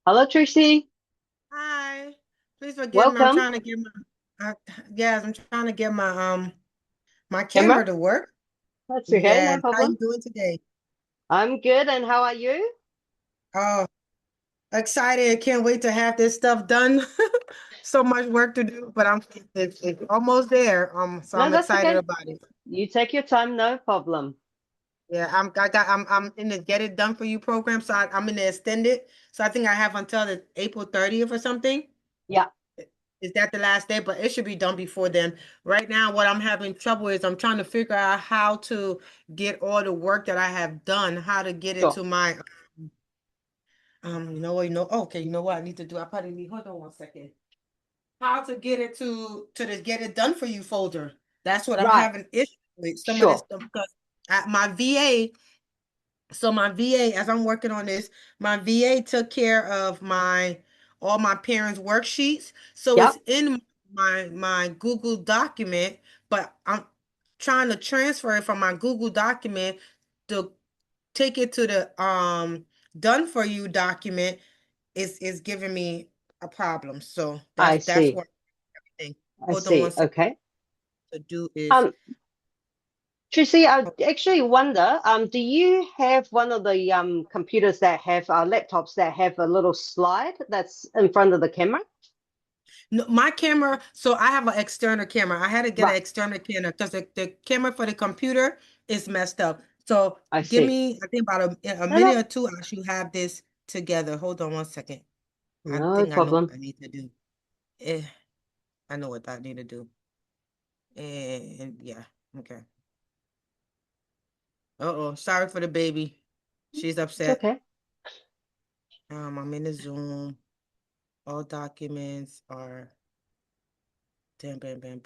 Hello, Tracy. Hi. Please forgive me. I'm Welcome. trying to get yes, I'm trying to get my Emma, camera to work. that's okay, no Yeah. How problem. you doing today? I'm good, and how are you? Oh, excited. Can't wait to have this stuff done. So much work to do, but it's almost there. So No, I'm that's excited okay. about it. You take your time, no problem. Yeah, I'm in the Get It Done For You program, so I'm in the extended. So I think I have until the April 30th or something. Yeah, Is that the last day? But it should be done before then. Right now, what I'm having trouble is I'm trying to figure out how to get all the work that I have done, how to get it sure. to my okay, you know what I need to do? I probably need hold on one second. How to get it to the Get It Done For You folder. That's what I'm Right, having issue with some of this sure. stuff because at my VA, so my VA, as I'm working on this, my VA took care of my all my parents' worksheets. So it's Yep, in my Google document, but I'm trying to transfer it from my Google document to take it to the done for you document is giving me a problem. So I that's see. what I think. I Hold on one see. second. Okay. To do is Um, Tracy, I actually wonder, do you have one of the computers that have laptops that have a little slide that's in front of the camera? no, my camera, so I have an external camera. I had to get an Right, external camera because the camera for the computer is messed up. So I give see. me, I think about a No, minute no, or two, I should have this together. Hold on one second. I no think I know problem. what I need to do. Eh, I know what I need to do. And yeah, okay. Uh-oh, sorry for the baby. She's It's upset. okay. I'm in the Zoom. All documents are bam, bam, bam,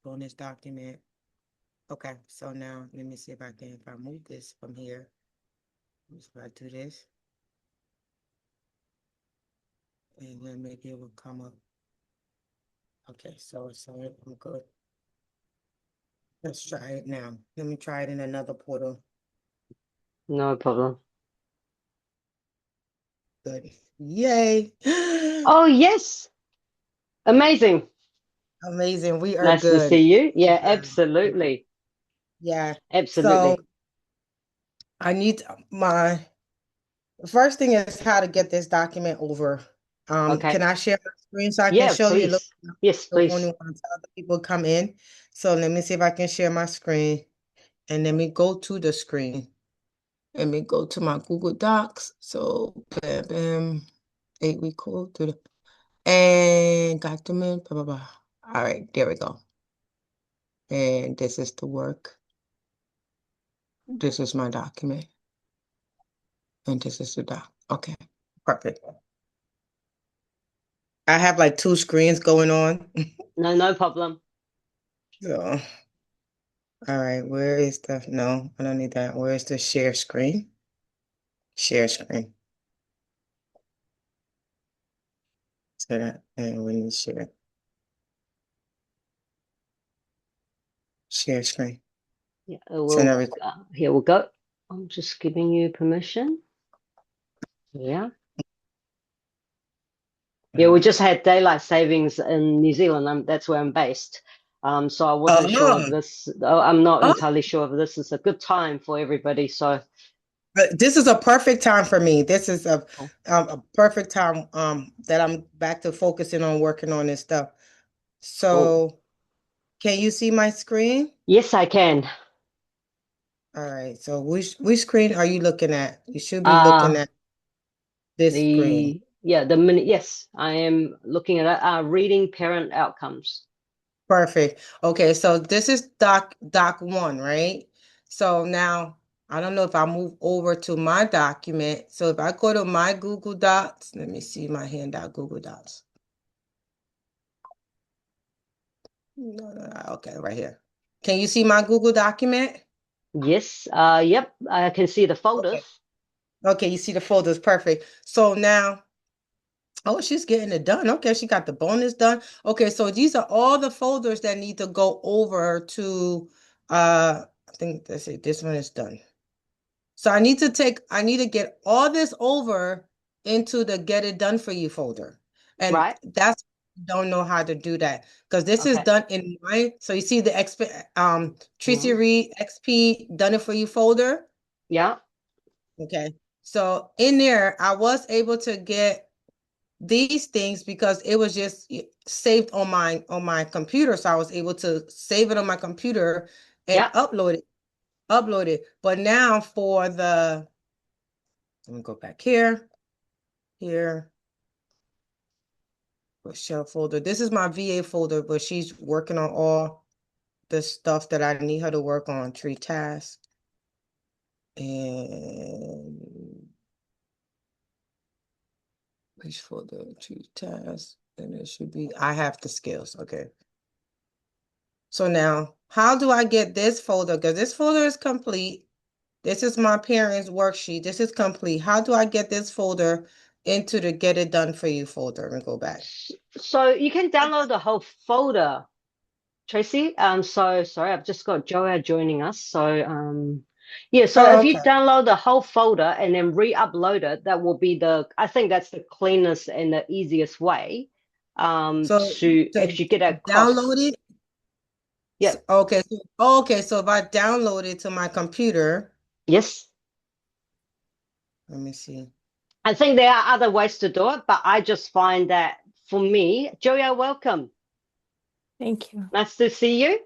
bonus document. Okay, so now let me see if I move this from here. If I do this, and then maybe it will come up. Okay, so I'm good. Let's try it now. Let me try it in another portal. No problem. Good. Yay. Oh, yes. Amazing. Amazing. We are Nice to see good. you. Yeah, Yeah. absolutely. Yeah. So Absolutely. I need my the first thing is how to get this document over. Okay. Can I share my screen so I can Yeah, show you? Look, please. Yes, don't only please. want to tell the people come in. So let me see if I can share my screen and let me go to the screen. Let me go to my Google Docs. So bam, bam, 8 week code to the and document, blah, blah, blah. All right, there we go. And this is the work. This is my document. And this is the doc. Okay, perfect. I have like two screens going on. No, no problem. So, all right, where is the, no, I don't need that. Where is the share screen? Share screen. So that, and we need share, share screen. Yeah, So we'll now we, here we'll go. I'm just giving you permission. Yeah. Yeah, we just had daylight savings in New Zealand. That's where I'm based. So I wasn't sure if oh, this, I'm not oh, entirely sure if this is a good time for everybody. So, this is a perfect time for me. This is cool. a perfect time that I'm back to focusing on working on this stuff. Cool. So, can you see my screen? Yes, I can. All right. So, which screen are you looking at? You should be looking Uh, at this screen. the minute, yes, I am looking at reading parent outcomes. Perfect. Okay, so this is doc one, right? So now I don't know if I move over to my document. So if I go to my Google Docs, let me see my handout Google Docs. No, no, no, okay, right here. Can you see my Google document? Yes, yep, I can see the Okay. folders. Okay, you see the folders. Perfect. So now, oh, she's getting it done. Okay, she got the bonus done. Okay, so these are all the folders that need to go over to I think that's it. This one is done. So I need to get all this over into the Get It Done For You folder. And Right. that's don't know how to do that because this is Okay. done in my, so you see the Tracy Mhm. Reed XP Done It For You folder. Yeah. Okay. So in there, I was able to get these things because it was just saved on my computer. So I was able to save it on my computer and Yeah. upload it. But now for the, let me go back here, Rochelle folder. This is my VA folder, but she's working on all the stuff that I need her to work on, tree tasks. And which folder, tree tasks. And it should be, I have the skills. Okay. So now, how do I get this folder? Because this folder is complete. This is my parents' worksheet. This is complete. How do I get this folder into the Get It Done For You folder? Let me go back. So you can download the whole folder, Tracy. So sorry, I've just got Joa joining us. So yeah, so Oh, if you okay. download the whole folder and then re-upload it, that will be I think that's the cleanest and the easiest way So to to actually get across. download it. Yeah. Okay. Okay. So if I download it to my computer, Yes. let me see. I think there are other ways to do it, but I just find that for me, Joya, welcome. Thank you. Nice to see you.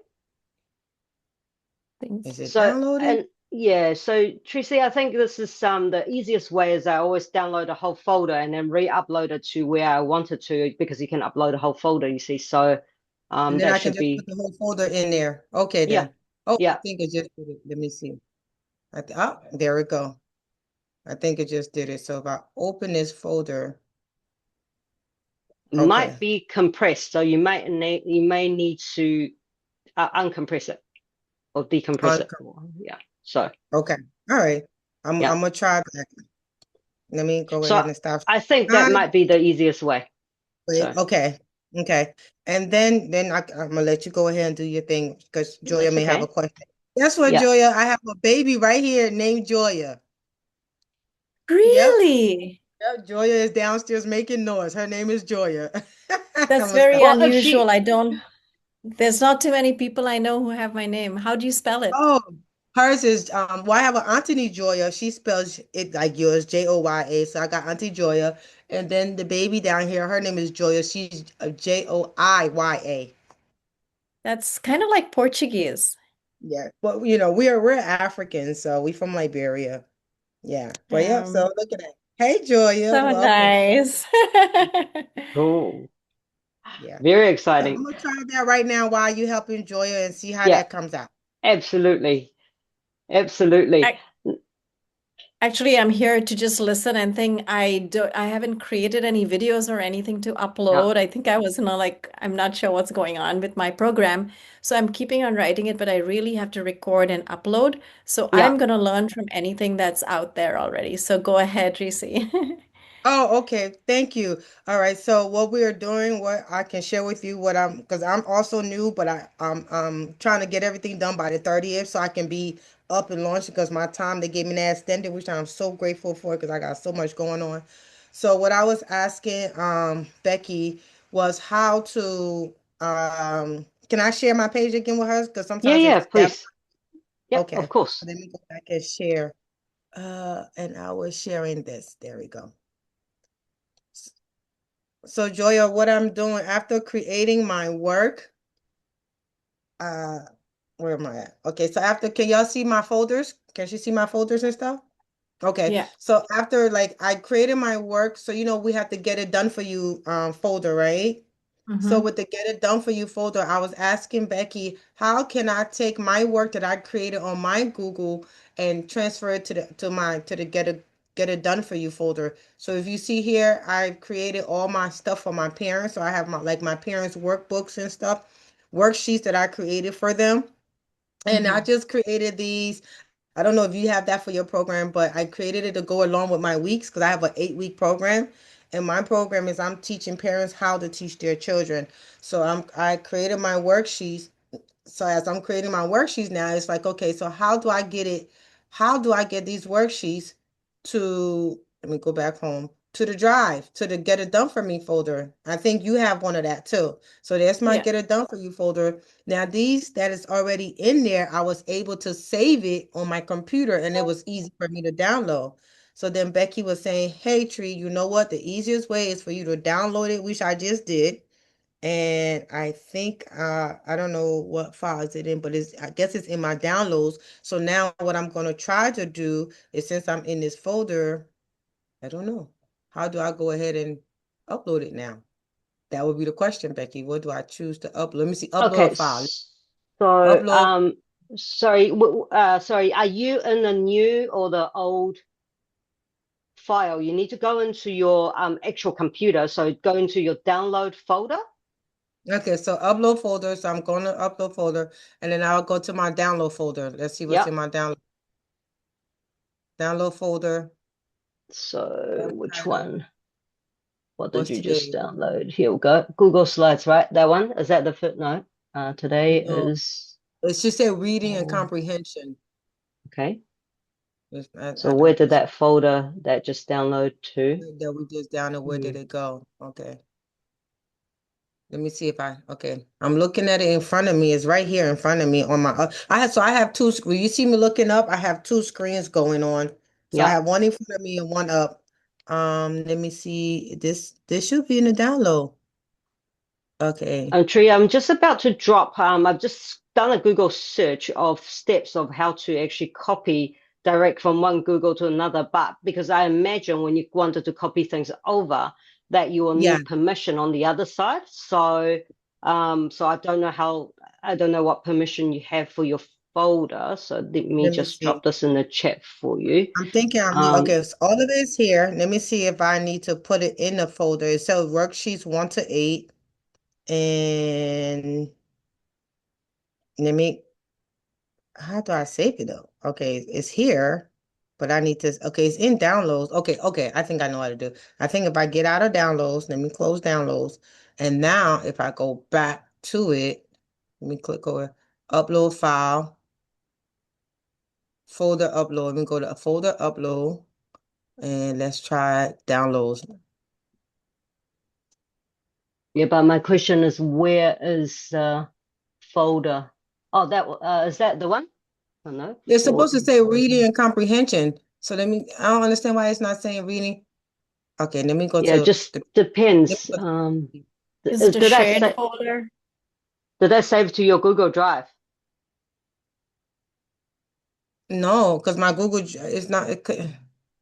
Thank Is you. it So, downloading? and yeah, so Tracy, I think this is the easiest way is I always download a whole folder and then re-upload it to where I wanted to because you can upload a whole folder, you see. So And then that I can should just put be the whole folder in there. Okay, yeah, then. Oh, I yeah. think it just did it. Let me see. Oh, there we go. I think it just did it. So if I open this folder, Might okay. be compressed, so you may need to uncompress it or decompress it. Okay. Yeah. So Okay. All right. yeah. I'm gonna try that. Let me go So ahead and stop. I think that Hi. might be the easiest way. Wait, So okay. Okay. And then I'm gonna let you go ahead and do your thing because Joya that's may have a okay. question. Guess what, Yeah. Joya? I have a baby right here named Joya. Yep. Really? Yep. Joya is downstairs making noise. Her name is Joya. I'm That's gonna very stop. Well, if unusual. she There's not too many people I know who have my name. How do you spell it? Oh, hers is well, I have an Auntie Joya. She spells it like yours, Joya. So I got Auntie Joya. And then the baby down here, her name is Joya. She's Joiya. That's kind of like Portuguese. Yeah. But we're African, so we from Liberia. Yeah. But yep, so Um, look at that. Hey Joya, so welcome. nice. cool. Yeah. Very So I'm exciting. gonna try that right now while you helping Joya and see how Yeah, that comes out. absolutely. Absolutely. Ac- Actually, I'm here to just listen and think I haven't created any videos or anything to Yeah. upload. I think I was like I'm not sure what's going on with my program. So I'm keeping on writing it, but I really have to record and upload. So Yeah. I'm gonna learn from anything that's out there already. So go ahead, Tracy. Oh, okay. Thank you. All right. So what we are doing, what I can share with you, because I'm also new, but I'm trying to get everything done by the 30th so I can be up and launched because my time they gave me that extended, which I'm so grateful for because I got so much going on. So what I was asking Becky was how to can I share my page again with her? Because Yeah, sometimes yeah, it's that please. Yep, of okay. course. Let me go back and share. And I was sharing this. There we go. So Joya, what I'm doing after creating my work, uh, where am I at? Okay, so after, can y'all see my folders? Can she see my folders and stuff? Okay, Yeah. so after like I created my work, so we have to get it done for you folder, right? So Mm-hmm. with the Get It Done For You folder, I was asking Becky, how can I take my work that I created on my Google and transfer it to the Get It Done For You folder? So if you see here, I've created all my stuff for my parents. So I have my parents' workbooks and stuff, worksheets that I created for them. And I Mm-hmm. just created these. I don't know if you have that for your program, but I created it to go along with my weeks because I have an 8-week program. And my program is I'm teaching parents how to teach their children. So I created my worksheets. So as I'm creating my worksheets now, it's like, okay, so how do I get it? How do I get these worksheets to, let me go back home, to the drive, to the Get It Done For Me folder. I think you have one of that too. So there's my Yeah. Get It Done For You folder. Now these that is already in there, I was able to save it on my computer and it was easy for me to download. So then Becky was saying, hey Tree, you know what? The easiest way is for you to download it, which I just did. And I think I don't know what file is it in, but I guess it's in my downloads. So now what I'm gonna try to do is, since I'm in this folder, I don't know. How do I go ahead and upload it now? That would be the question, Becky. What do I choose to upload? Let me see. Upload Okay, a file. so Upload. sorry, are you in the new or the old file? You need to go into your actual computer. So go into your download folder. Okay, so upload folder. So I'm going to upload folder, and then I'll go to my download folder. Let's see what's in Yep. my download folder. So which Title. one? What did What's you today? just download? Here we go. Google Slides, right? That one? Is that the footnote? Today No, is it should say reading and comprehension. okay. I So where don't did that folder that just download to? that we just downloaded. Where did it go? Okay. Let me see if okay. I'm looking at it in front of me. It's right here in front of me on my, I have two, when you see me looking up, I have two screens going on. So I Yeah. have one in front of me and one up. Let me see. This should be in the download. Okay. Tree, I'm just about to drop. I've just done a Google search of steps of how to actually copy direct from one Google to another. But because I imagine when you wanted to copy things over, that you will Yeah. need permission on the other side. So, so I don't know what permission you have for your folder. So let me Let me just see. drop this in the chat for you. I'm thinking okay, so all of this here. Let me see if I need to put it in the folder. It says worksheets 1 to 8. And let me, how do I save it though? Okay, it's here, but I need to, okay, it's in downloads. Okay, I think I know how to do. I think if I get out of downloads, let me close downloads. And now if I go back to it, let me click over upload file, folder upload. Let me go to a folder upload and let's try downloads. Yeah, but my question is, where is folder? Oh, that is that the one? Oh, no. It's supposed to say reading and comprehension. So I don't understand why it's not saying reading. Okay, let me go Yeah, to just depends. Is it a Did that shared folder? did that save to your Google Drive? no, because my Google is not.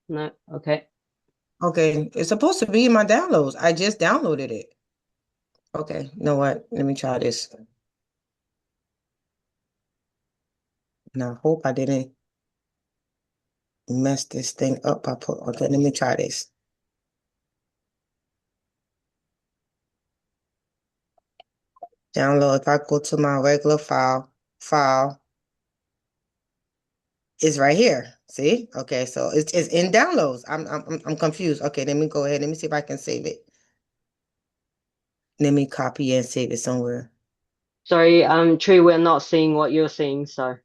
No. Okay. Okay, it's supposed to be in my downloads. I just downloaded it. Okay, you know what? Let me try this. Now, I hope I didn't mess this thing up. Okay, let me try this. Download. If I go to my regular file is right here. See? Okay, so it's in downloads. I'm confused. Okay, let me go ahead. Let me see if I can save it. Let me copy and save it somewhere. Sorry, Tree, we're not seeing what you're seeing, so.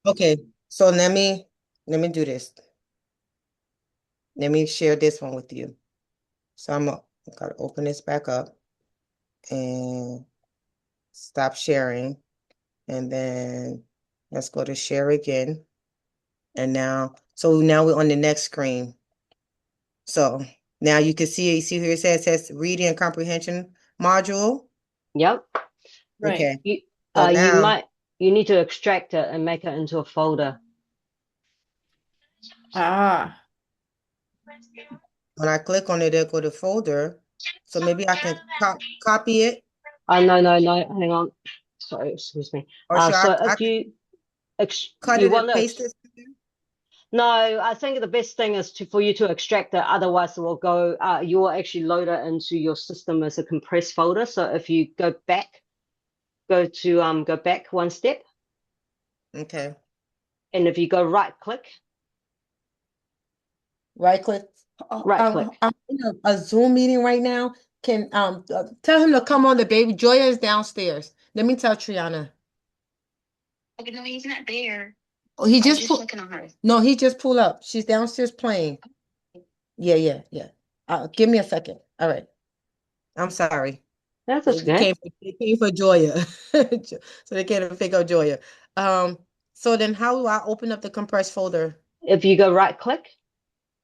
Okay, so let me do this. Let me share this one with you. So I'm gotta open this back up and stop sharing. And then let's go to share again. And now we're on the next screen. So now you can see here it says reading and comprehension module. Yep. Right. Okay. You So now you need to extract it and make it into a folder. Ah, when I click on it, it'll go to folder. So maybe I can copy it. No, hang on. Sorry, excuse me. Or should So I if you cut you it want and to paste it? no, I think the best thing is for you to extract it. Otherwise, it will go. You will actually load it into your system as a compressed folder. So if you go back one step, Okay. and if you go right click, Right click. I'm in a Zoom meeting right now. Can tell him to come on. The baby Joya is downstairs. Let me tell Triana. Okay, no, he's not there. Oh, he I was just just pull. checking on her. No, he just pulled up. She's downstairs playing. Yeah. Give me a second. All right. I'm sorry. That's It okay. came for Joya. So they can't pick up Joya. So then how do I open up the compressed folder? If you go right click,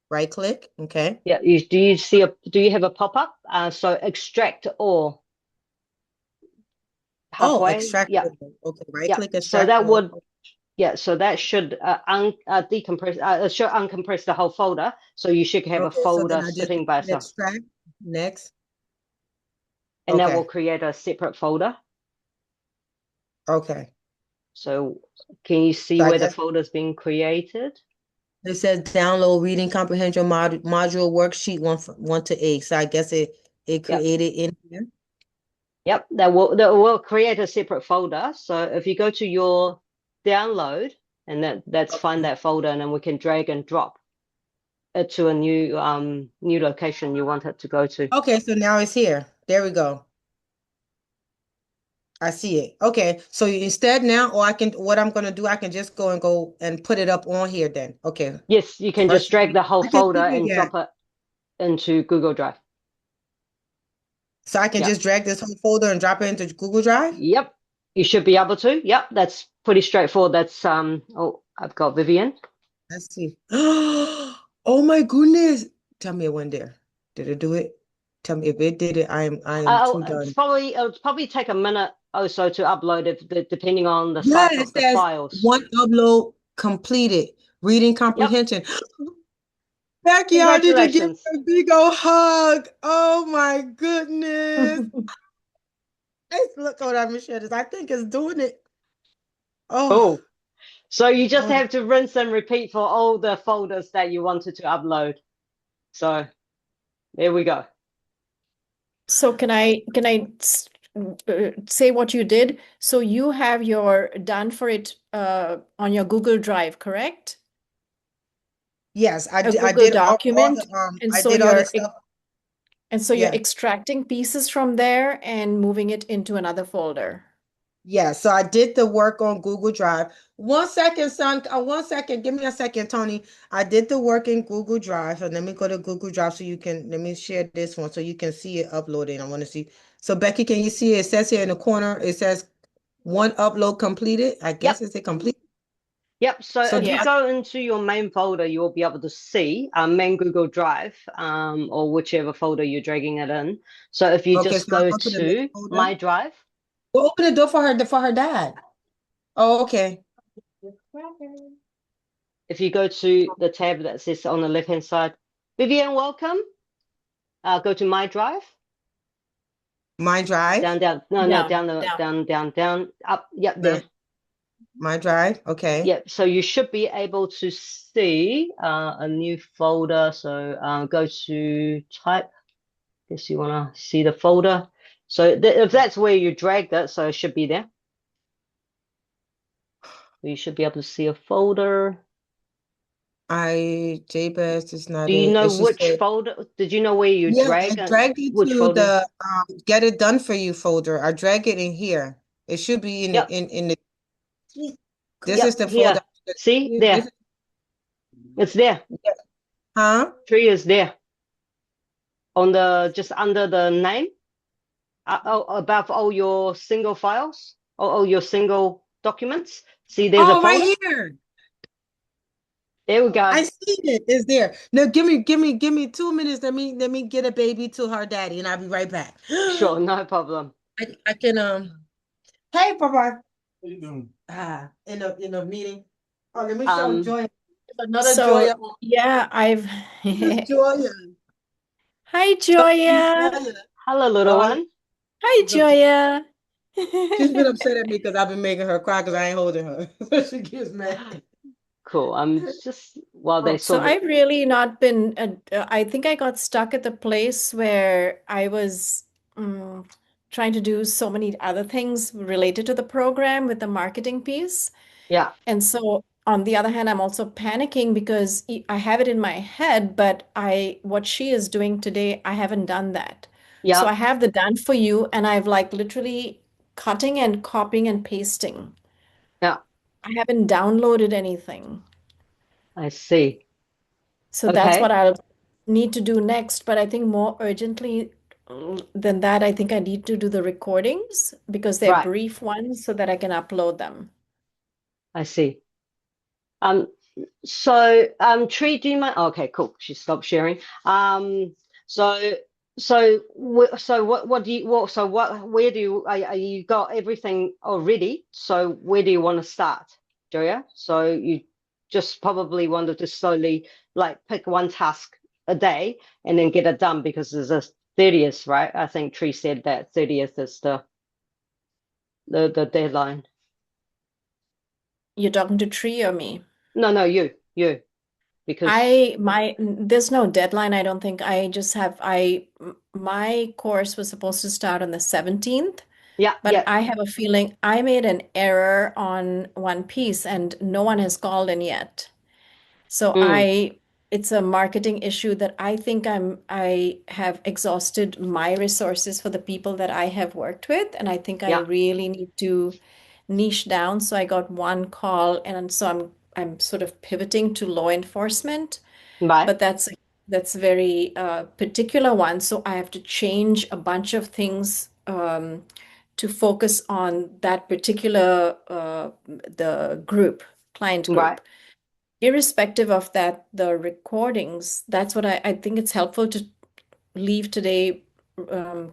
Right click. Okay. yeah, do you have a pop-up? So extract all Oh, halfway. extract. Yeah, Okay. Right yeah. click, So extract that all. would, yeah, so that should decompress, it should uncompress the whole folder. So you should have a Okay. So then folder I just sitting by hit itself, extract. Next. and that will Okay. create a separate folder. Okay. So can you see So I where the guess folder's being created? it says download reading comprehension module worksheet 1 to 8. So I guess it Yep. created in here. Yep, that will create a separate folder. So if you go to your download, and that's find that folder, and then we can drag and drop it to a new location you want it to go to. Okay, so now it's here. There we go. I see it. Okay, so instead now, or what I'm gonna do, I can just go and put it up on here then. Okay. Yes, you can just drag the whole I can folder see it, and yeah. drop it into Google Drive. So I can Yeah. just drag this whole folder and drop it into Google Drive? Yep, you should be able to. Yep, that's pretty straightforward. That's oh, I've got Vivian. Let's see. Oh my goodness. Tell me it went there. Did it do it? Tell me if it did it. I am Oh, too done. it'll probably take a minute or so to upload it, depending on the Yeah, size it of the says files. one upload completed. Reading comprehension. Becky, I need to give Congratulations. her a big old hug. Oh my goodness. Let's look on that machine. I think it's doing it. Oh, Cool. So you just hold on. have to rinse and repeat for all the folders that you wanted to upload. So there we go. So can I say what you did? So you have your done for it on your Google Drive, correct? Yes, I A did. I Google did all document, the and I so did all the you're stuff. you're Yeah. extracting pieces from there and moving it into another folder. Yeah, so I did the work on Google Drive. 1 second, son. 1 second. Give me a second, Tony. I did the work in Google Drive. So let me go to Google Drive so you can let me share this one so you can see it uploading. I want to see. So Becky, can you see it? It says here in the corner, it says one upload completed. I guess is it complete? Yep. So So if you Yeah. go into your main folder, you'll be able to see main Google Drive, or whichever folder you're dragging it in. So if you okay, just so I'll go go to the main to folder. My Drive, Well, open the door for her dad. Oh, okay. if you go to the tab that says on the left-hand side, Vivian, welcome. Go to My Drive. My Drive. Down. No, down. Up. Yep, there. My Drive. Okay. Yep. So you should be able to see a new folder. So go to type. Guess you want to see the folder. So if that's where you dragged it, so it should be there. You should be able to see a folder. JBest is not Do you it. know It should which say, folder? Did you know where you yeah, drag I it? dragged it Which to folder? the get it done for you folder. I drag it in here. It should be in Yep. in the this Yep, is the here. folder. See there. It's there. Huh? Tree is there. On the just under the name. Above all your single files, all your single documents. See, there's a Oh, right folder. here. There we go. I see it. It's there. Now give me 2 minutes. Let me get a baby to her daddy and I'll be right back. Sure, no problem. I can hey Papa. What you doing? In a meeting. Oh, let me show Joya. Another So Joya. yeah, I've Joya. Hi Joya. Hello, little one. Hi Joya. She's been upset at me because I've been making her cry because I ain't holding her. She gets mad. Cool. I'm just while they So sort it. I've really not been, I think I got stuck at the place where I was trying to do so many other things related to the program with the marketing piece. Yeah. And so on the other hand, I'm also panicking because I have it in my head, but what she is doing today, I haven't done that. So Yeah. I have the done for you and I've like literally cutting and copying and pasting. Yeah. I haven't downloaded anything. I see. So that's Okay. what need to do next, but I think more urgently than that, I think I need to do the recordings because they're Right, brief ones so that I can upload them. I see. Um, so Tree, do you mind? Okay, cool. She stopped sharing. So so what do you where do you are you got everything already? So where do you want to start, Joya? So you just probably wanted to slowly like pick one task a day and then get it done because there's a 30th, right? I think Tree said that 30th is the deadline. You're talking to Tree or me? No, you because There's no deadline, I don't think. I just have my course was supposed to start on the 17th, yeah, but I have a feeling I made an error on one piece and no one has called in yet. So mm, it's a marketing issue that I think I have exhausted my resources for the people that I have worked with, and I think I yeah, really need to niche down. So I got one call, and so I'm sort of pivoting to law enforcement, right, but that's a very particular one. So I have to change a bunch of things to focus on that particular the group, client right. group. Irrespective of that, the recordings, that's what I think it's helpful to leave today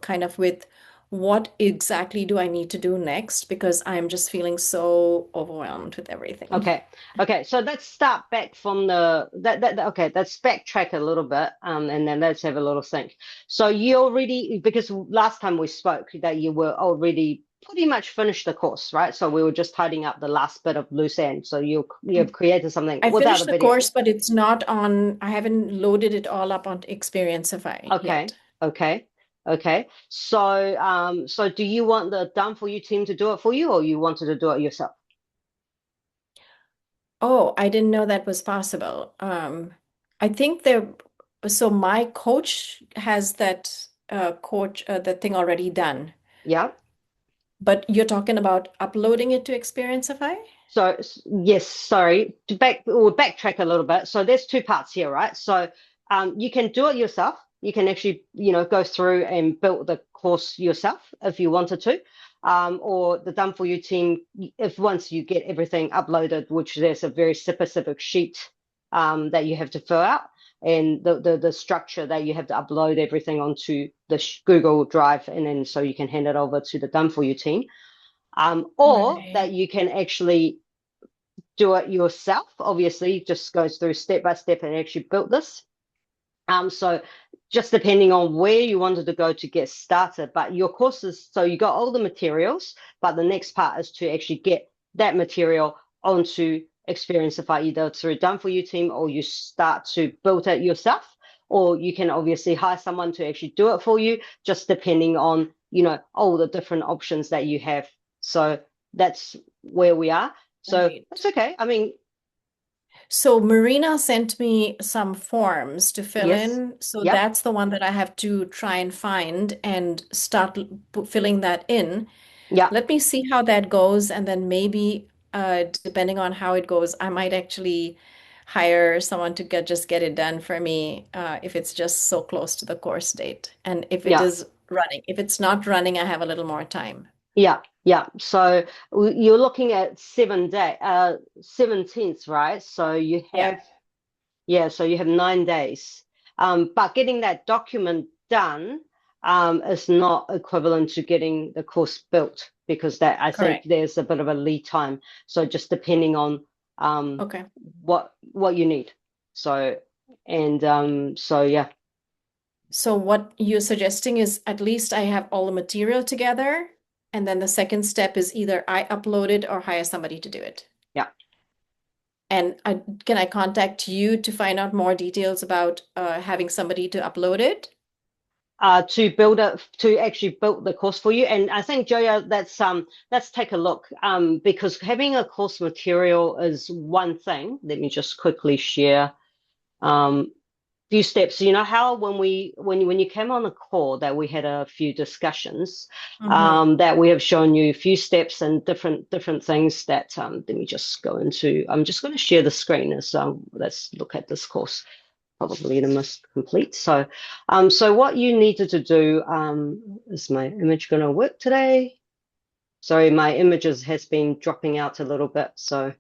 kind of with what exactly do I need to do next because I'm just feeling so overwhelmed with everything. Okay. Okay. So let's start back from okay, let's backtrack a little bit, and then let's have a little think. So you already, because last time we spoke that you were already pretty much finished the course, right? So we were just tidying up the last bit of loose end. So you've created something I without a finished the video. course, but it's not on, I haven't loaded it all up on Experienceify Okay. yet. Okay. Okay. So do you want the done for you team to do it for you, or you wanted to do it yourself? Oh, I didn't know that was possible. I think so my coach has that that thing already done. Yeah. But you're talking about uploading it to Experienceify? So yes, sorry, we'll backtrack a little bit. So there's two parts here, right? So you can do it yourself. You can actually, go through and build the course yourself if you wanted to. Or the Done For You team, if once you get everything uploaded, which there's a very specific sheet that you have to fill out, and the structure that you have to upload everything onto the Google Drive, and then so you can hand it over to the Done For You team. Or Right. that you can actually do it yourself. Obviously, just goes through step by step and actually built this. So just depending on where you wanted to go to get started, but your courses, so you got all the materials, but the next part is to actually get that material onto Experienceify either through Done For You team, or you start to build it yourself, or you can obviously hire someone to actually do it for you, just depending on, all the different options that you have. So that's where we are. So Right. that's okay. I mean, So Marina sent me some forms to fill yes, in. So yep, that's the one that I have to try and find and start filling that in. yep. Let me see how that goes, and then maybe depending on how it goes, I might actually hire someone to just get it done for me if it's just so close to the course date. And if it Yeah. is running. If it's not running, I have a little more time. Yeah, yeah. So you're looking at 17th, right? So you Yeah, have, so you have 9 days. But getting that document done is not equivalent to getting the course built, because that I think correct. there's a bit of a lead time. So just depending on Okay. what you need. So so yeah. So what you're suggesting is at least I have all the material together, and then the second step is either I upload it or hire somebody to do it. Yeah. And can I contact you to find out more details about having somebody to upload it? To actually build the course for you. And I think, Joya, let's take a look, because having a course material is one thing. Let me just quickly share few steps. You know how when you came on the call that we had a few discussions, that we have shown you a few steps and different things that let me just go into. I'm just going to share the screen as let's look at this course. probably the most complete. So, so what you needed to do, is my image going to work today? Sorry, my images has been dropping out a little bit. So,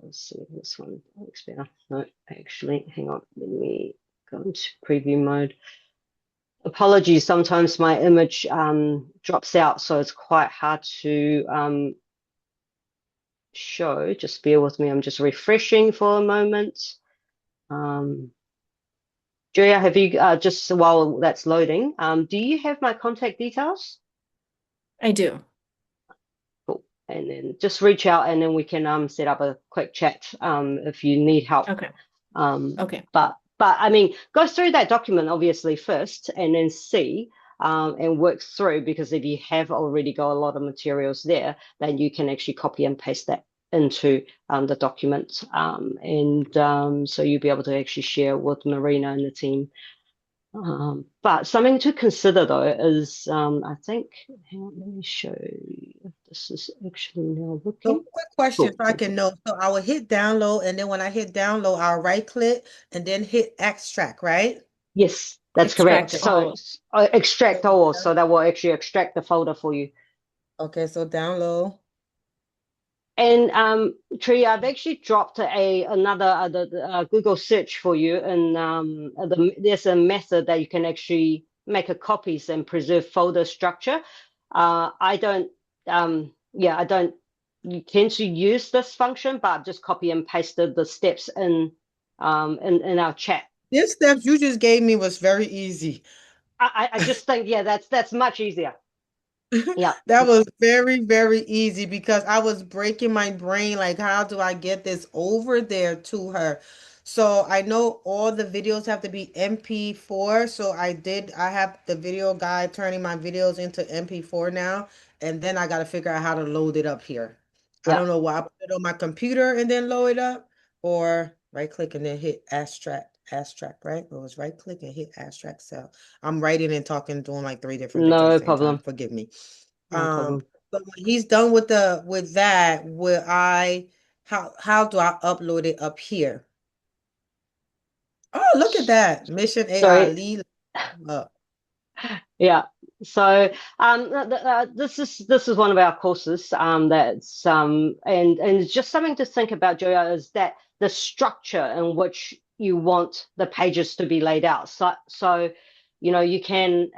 let's see if this one works better. No, actually, hang on. Let me go into preview mode. Apologies, sometimes my image drops out, so it's quite hard to show. Just bear with me. I'm just refreshing for a moment. Julia, have you just while that's loading, do you have my contact details? I do. Cool. And then just reach out, and then we can set up a quick chat if you need help. Okay. Okay. But I mean, go through that document obviously first, and then see and work through, because if you have already got a lot of materials there, then you can actually copy and paste that into the document, and so you'll be able to actually share with Marina and the team. But something to consider though is, I think, hang on, let me show you if this is actually now So looking. quick question, Cool. so I can know. So I will hit download, and then when I hit download, I'll right click and then hit extract, right? Yes, that's correct. Extract So all. extract all, so that will actually extract the folder for you. Okay, so download. And Tree, I've actually dropped another Google search for you, and there's a method that you can actually make a copies and preserve folder structure. I don't tend to use this function, but I've just copy and pasted the steps in our chat. This steps you just gave me was very easy. I just think, yeah, that's much easier. Yeah. That was very, very easy because I was breaking my brain, like, how do I get this over there to her? So I know all the videos have to be MP4. So I have the video guide turning my videos into MP4 now. And then I got to figure out how to load it up here. I Yeah. don't know why I put it on my computer and then load it up, or right click and then hit extract, right? Or it was right click and hit extract cell. I'm writing and talking, doing like 3 different things at No the same problem. time. Forgive me. No problem. But when he's done with that, how do I upload it up here? Oh, look at that. Mission AI Sorry. lead up. Yeah. So this is one of our courses that's and it's just something to think about, Julia, is that the structure in which you want the pages to be laid out. So you know, you can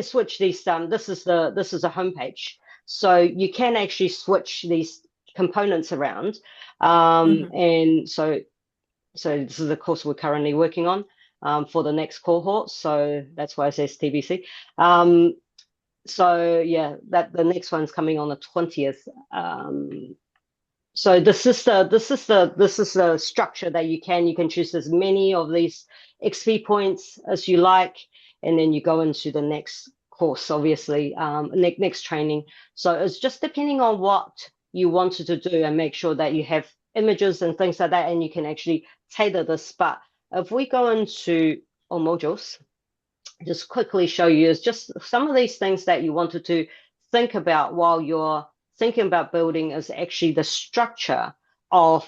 switch these. This is a home page, so you can actually switch these components around. And so this is the course we're currently working on for the next cohort. So that's why it says TBC. So yeah, the next one's coming on the 20th. So this is the structure that you can choose as many of these XP points as you like, and then you go into the next course, obviously, next training. So it's just depending on what you wanted to do, and make sure that you have images and things like that, and you can actually tailor this. But if we go into all modules, just quickly show you is just some of these things that you wanted to think about while you're thinking about building, is actually the structure of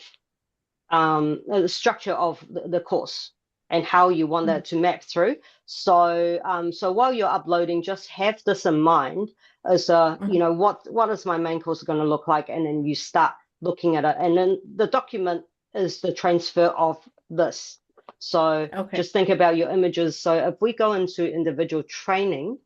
the course and how you want that to map through. So so while you're uploading, just have this in mind as you know, what is my main course going to look like, and then you start looking at it, and then the document is the transfer of this. So just think about your images. So if we go into individual training,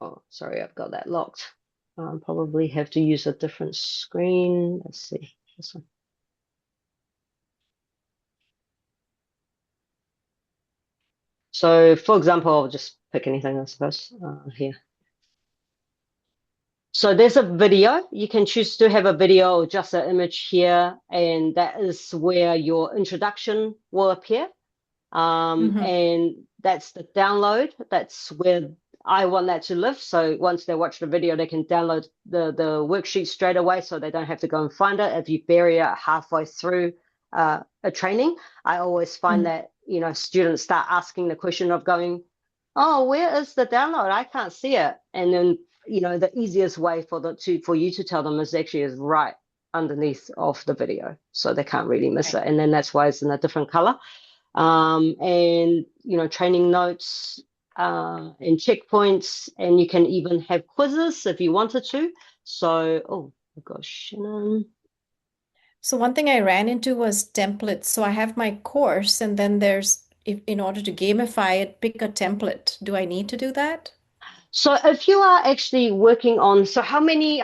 oh, sorry, I've got that locked. Probably have to use a different screen. Let's see, this one. So for example, I'll just pick anything, I suppose, here. So there's a video. You can choose to have a video or just an image here, and that is where your introduction will appear. And that's the download. That's where I want that to live. So once they watch the video, they can download the worksheet straight away, so they don't have to go and find it. If you bury it halfway through a training, I always find that, you know, students start asking the question of going, oh, where is the download? I can't see it. And then, you know, the easiest way for you to tell them is right underneath of the video, so they can't really miss it. And then that's why it's in a different color. And training notes and checkpoints, and you can even have quizzes if you wanted to. So, oh my gosh, Shannon. So one thing I ran into was templates. So I have my course, and then in order to gamify it, pick a template. Do I need to do that? So if you are actually working on, so how many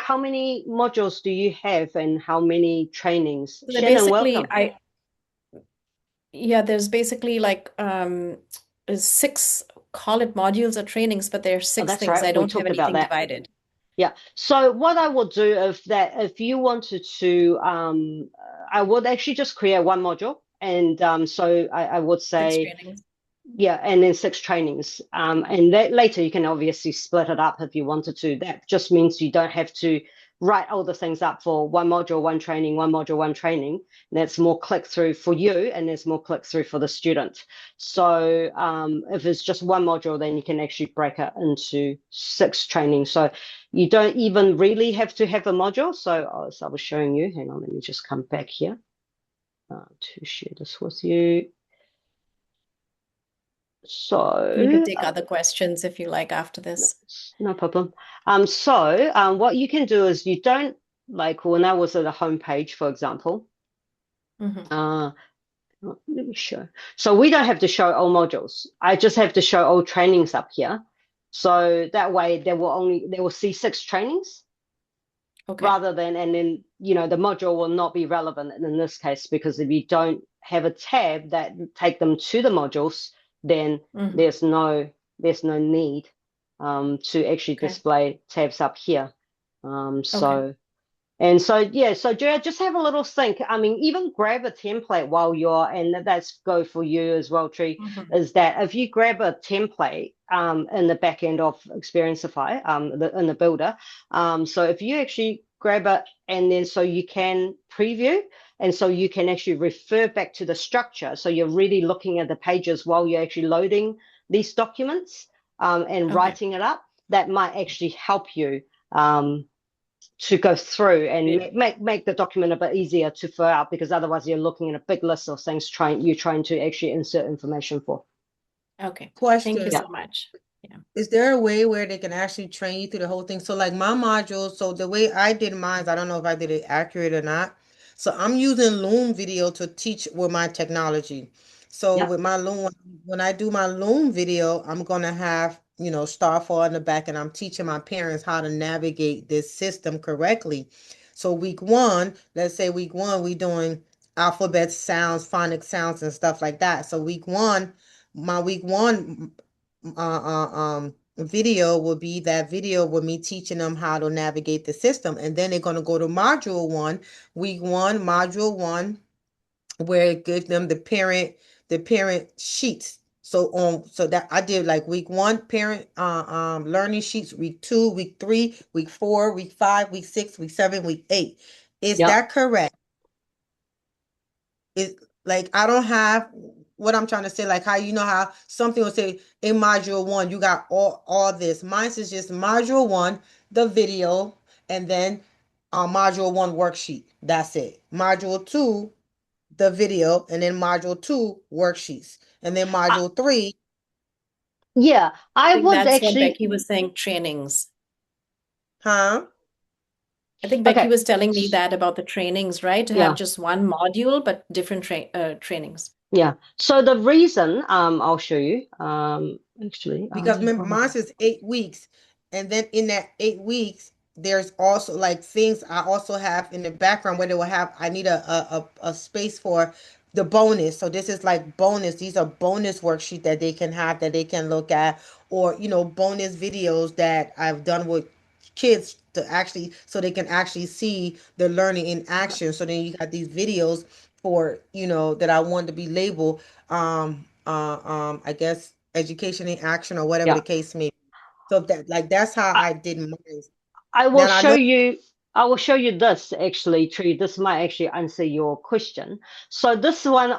modules do you have and how many trainings? So Shannon, welcome. There's basically like 6, call it modules or trainings, but there are 6 that's things. right. I We don't have talked about anything that. divided. Yeah. So what I would do if you wanted to, I would actually just create one module, and so I would 6 say, trainings. yeah, and then 6 trainings. And that later you can obviously split it up if you wanted to. That just means you don't have to write all the things up for one module, one training, one module, one training. And that's more click through for you, and there's more click through for the student. So if it's just one module, then you can actually break it into 6 trainings. So you don't even really have to have a module. So as I was showing you, hang on, let me just come back here to share this with you. So You can take other questions if you like after this. No problem. So what you can do is you don't, like when I was at a home page, for example, let me show. So we don't have to show all modules. I just have to show all trainings up here. So that way they will see 6 trainings. Okay. Rather than, and then the module will not be relevant in this case, because if you don't have a tab that take them to the modules, then there's no need to actually display tabs up here. So Jared, just have a little think. I mean, even grab a template while you're, and that's go for you as well, Tree, is that if you grab a template in the back end of Experienceify, in the builder, so if you actually grab it, and then so you can preview, and so you can actually refer back to the structure. So you're really looking at the pages while you're actually loading these documents and writing it up. That might actually help you to go through and make the document a bit easier to fill out, because otherwise you're looking at a big list of things you're trying to actually insert information for. Okay. Question. Thank you so much. Yeah. Is there a way where they can actually train you through the whole thing? So like my modules, so the way I did mine, I don't know if I did it accurate or not. So I'm using Loom video to teach with my technology. So with my Loom, when I do my Loom video, I'm going to have, Starfall in the back, and I'm teaching my parents how to navigate this system correctly. So week 1, let's say week 1, we're doing alphabet sounds, phonic sounds and stuff like that. So my week 1 video will be that video with me teaching them how to navigate the system. And then they're going to go to module 1, week 1, module 1, where it gives them the parent sheets. So that I did like week 1 parent learning sheets, week 2, week 3, week 4, week 5, week 6, week 7, week 8. Is that correct? Is like I don't have what I'm trying to say, like how how something will say in module 1 you got all this. Mine is just module 1, the video, and then module 1 worksheet. That's it. Module 2, the video, and then module 2 worksheets, and then module 3. Yeah, I think would that's actually. what Becky was saying, trainings. Huh? I think Becky was telling me that about the trainings, right? To have just one module, but different trainings. Yeah. So the reason, I'll show you. Actually, because remember, mine is 8 weeks, and then in that 8 weeks, there's also like things I also have in the background where they will have. I need a space for the bonus. So this is like bonus. These are bonus worksheets that they can have, that they can look at, or bonus videos that I've done with kids to actually, so they can actually see the learning in action. So then you got these videos for that I want to be labeled I guess education in action, or whatever the case may be. So that's how I did mine. I will show you. I will show you this actually, Tree. This might actually answer your question. So this one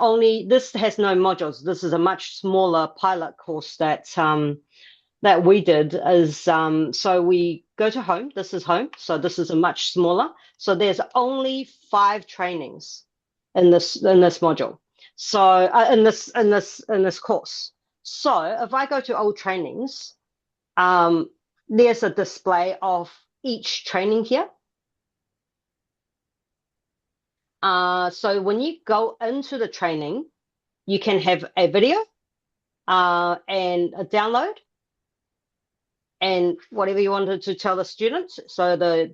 this has no modules. This is a much smaller pilot course that that we did is so we go to home. This is home. So this is a much smaller. So there's only 5 trainings in this module. So in this course. So if I go to all trainings, there's a display of each training here. So when you go into the training, you can have a video and a download and whatever you wanted to tell the students. So the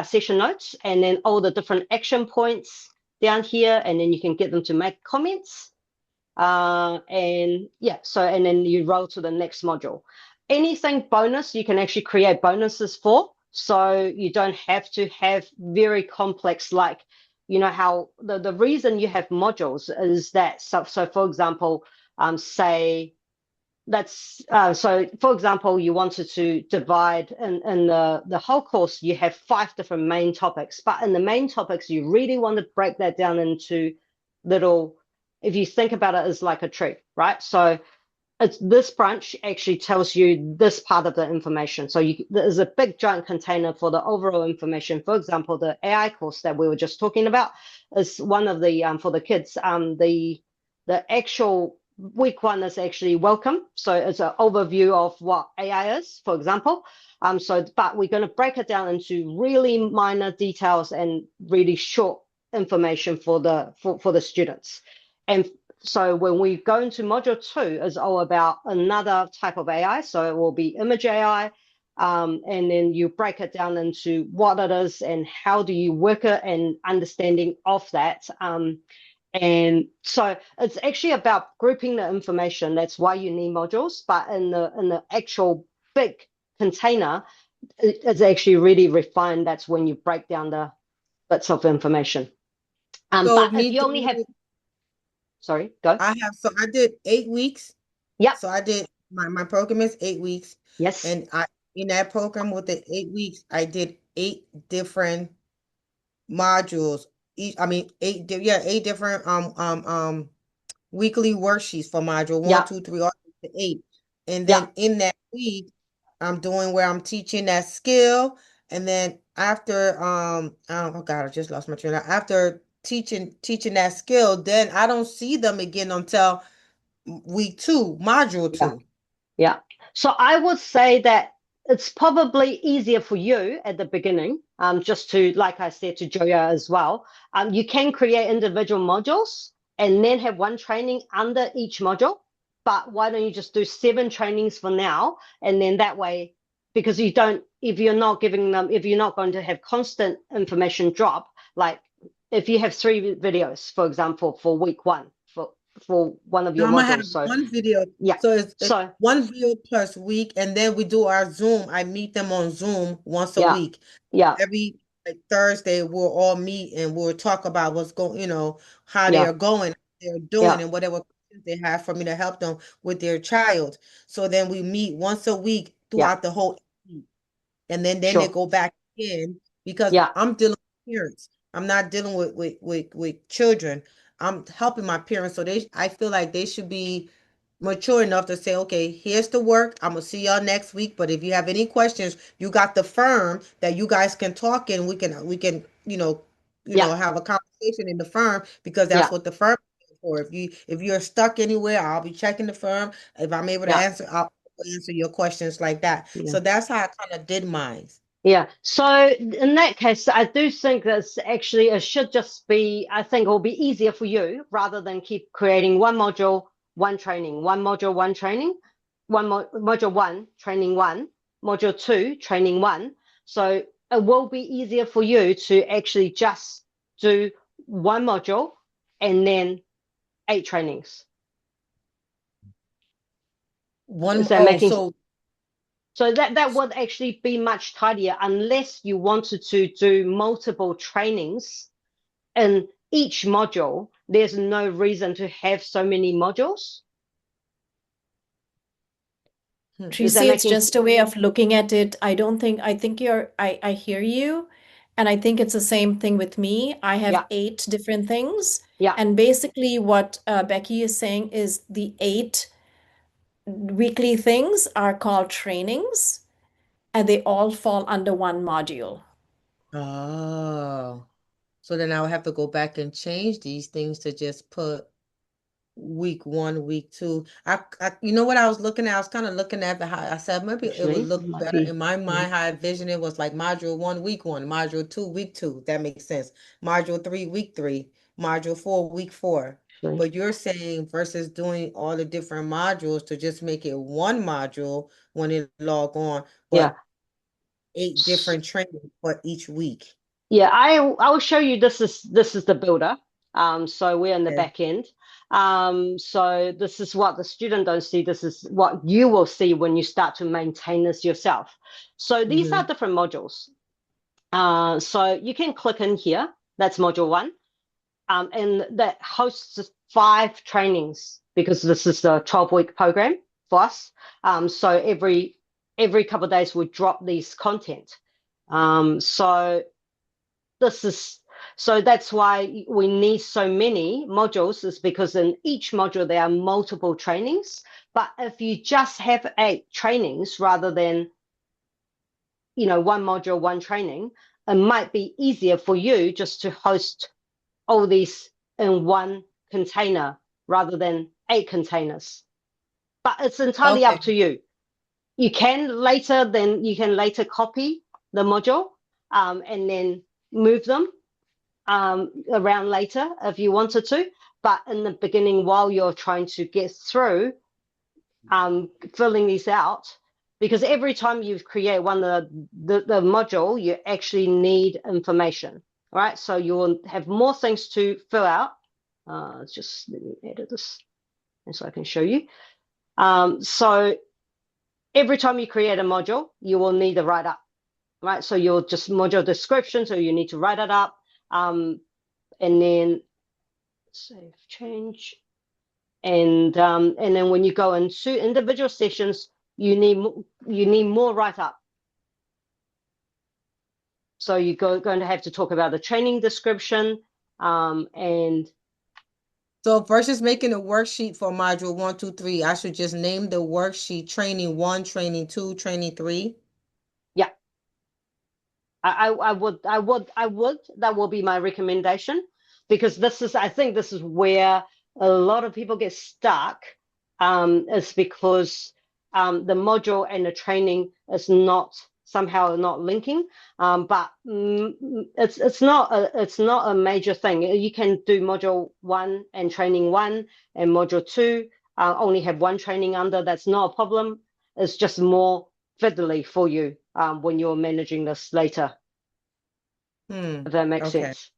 session notes, and then all the different action points down here, and then you can get them to make comments. And yeah, so and then you roll to the next module. Anything bonus, you can actually create bonuses for. So you don't have to have very complex, like, you know, how the reason you have modules is that, so for example, say that's so for example, you wanted to divide in the whole course, you have 5 different main topics, but in the main topics, you really want to break that down into little, if you think about it as like a tree, right? So it's this branch actually tells you this part of the information. So there's a big giant container for the overall information. For example, the AI course that we were just talking about is one of the for the kids. The actual week 1 is actually welcome. So it's an overview of what AI is, for example. But we're going to break it down into really minor details and really short information for the students. And so when we go into module 2, is all about another type of AI. So it will be image AI. And then you break it down into what it is and how do you work it and understanding of that. And so it's actually about grouping the information. That's why you need modules. But in the actual big container, it's actually really refined. That's when you break down the bits of information. So but if you only have, sorry, go. I did 8 weeks. Yeah. So I did my program is 8 weeks. Yes. And in that program with the 8 weeks, I did 8 different modules. 8 different weekly worksheets for module 1, 2, 3, all to 8. And then in that week, I'm doing where I'm teaching that skill. And then after oh God, I just lost my train. After teaching that skill, then I don't see them again until week 2, module 2. Yeah. So I would say that it's probably easier for you at the beginning, just to, like I said to Joya as well, you can create individual modules and then have one training under each module. But why don't you just do 7 trainings for now? And then that way, because if you're not going to have constant information drop, like if you have 3 videos, for example, for week 1, for one of your I'm gonna modules. have one video. Yeah. So it's one video plus week, and then we do our Zoom. I meet them on Zoom once a week. Yeah. Every Thursday we'll all meet and we'll talk about what's going, how they are going, they're doing, and whatever questions they have for me to help them with their child. So then we meet once a week throughout the whole week. And then they go back in because I'm dealing with parents. I'm not dealing with children. I'm helping my parents. So I feel like they should be mature enough to say, okay, here's the work. I'm gonna see y'all next week. But if you have any questions, you got the firm that you guys can talk in. We can have a conversation in the firm because that's what the firm is for. If you're stuck anywhere, I'll be checking the firm. If I'm able to answer, I'll answer your questions like that. So that's how I kind of did mine. Yeah. So in that case, I do think that's actually, it should just be, I think it will be easier for you rather than keep creating one module, one training, one module, one training, module 1, training 1, module 2, training 1. So it will be easier for you to actually just do one module and then 8 trainings. So that would actually be much tidier unless you wanted to do multiple trainings in each module. There's no reason to have so many modules. Tracy, it's just a way of looking at it. I hear you. And I think it's the same thing with me. I have 8 different things. Yeah. And basically what Becky is saying is the 8 weekly things are called trainings, and they all fall under one module. Oh, so then I would have to go back and change these things to just put week 1, week 2. You know what I was looking at? I was kind of looking at how I said maybe it would Actually, look might better be. in my mind. How I envisioned it was like module 1, week 1, module 2, week 2. That makes sense. Module 3, week 3, module 4, week 4. Actually. But you're saying versus doing all the different modules to just make it one module when it log on, Yeah. but 8 different trainings for each week. Yeah, I will show you this is the builder. So we're in the Okay. back end. So this is what the student don't see. This is what you will see when you start to maintain this yourself. So these are different modules. So you can click in here. That's module 1. And that hosts 5 trainings because this is a 12-week program for us. So every couple of days we drop these content. So that's why we need so many modules, is because in each module there are multiple trainings. But if you just have 8 trainings rather than, one module, one training, it might be easier for you just to host all these in one container rather than 8 containers. But it's entirely up to you. You can later copy the module and then move them around later if you wanted to. But in the beginning, while you're trying to get through filling these out, because every time you create one of the module, you actually need information, right? So you will have more things to fill out. Just let me edit this and so I can show you. So every time you create a module, you will need to write up, right? So you'll just module description, so you need to write it up. And then save change. And then when you go into individual sessions, you need more write up. So you're going to have to talk about the training description and so versus making a worksheet for module 1, 2, 3, I should just name the worksheet training 1, training 2, training 3. Yeah. I would. That will be my recommendation, because I think this is where a lot of people get stuck. Is because the module and the training is somehow not linking. But it's not a major thing. You can do module 1 and training 1, and module 2 only have 1 training under. That's not a problem. It's just more fiddly for you when you're managing this later. If that makes sense.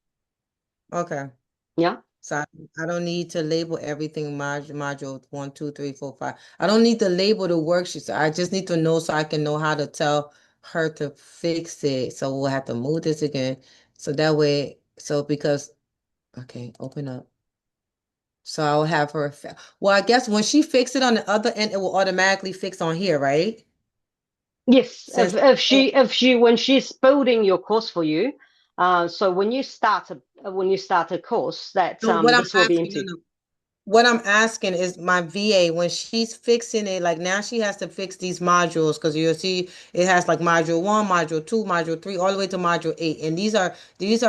Okay. Yeah. So I don't need to label everything module 1, 2, 3, 4, 5. I don't need to label the worksheets. I just need to know so I can know how to tell her to fix it. So we'll have to move this again. So that way, okay, open up. So I'll have her. Well, I guess when she fixes it on the other end, it will automatically fix on here, right? Yes. When she's building your course for you, so when you start a course, that this will be empty. What I'm asking is my VA, when she's fixing it, like now she has to fix these modules, because you'll see it has like module 1, module 2, module 3, all the way to module 8. And these are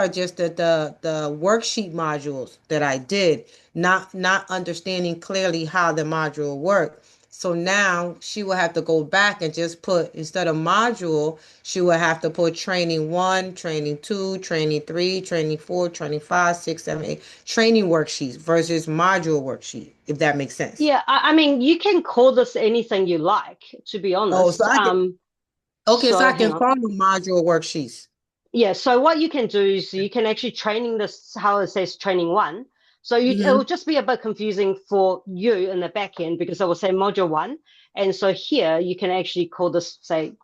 just the worksheet modules that I did, not understanding clearly how the module worked. So now she will have to go back and just put, instead of module, she will have to put training 1, training 2, training 3, training 4, training 5, 6, 7, 8, training worksheets versus module worksheet, if that makes sense. Yeah, I mean, you can call this anything you like, to be honest. Oh, so I can call them module worksheets. Yeah, so what you can do is you can actually training this, how it says training 1. So it will just be a bit confusing for you in the back end, because I will say module 1. And so here you can actually call this, say,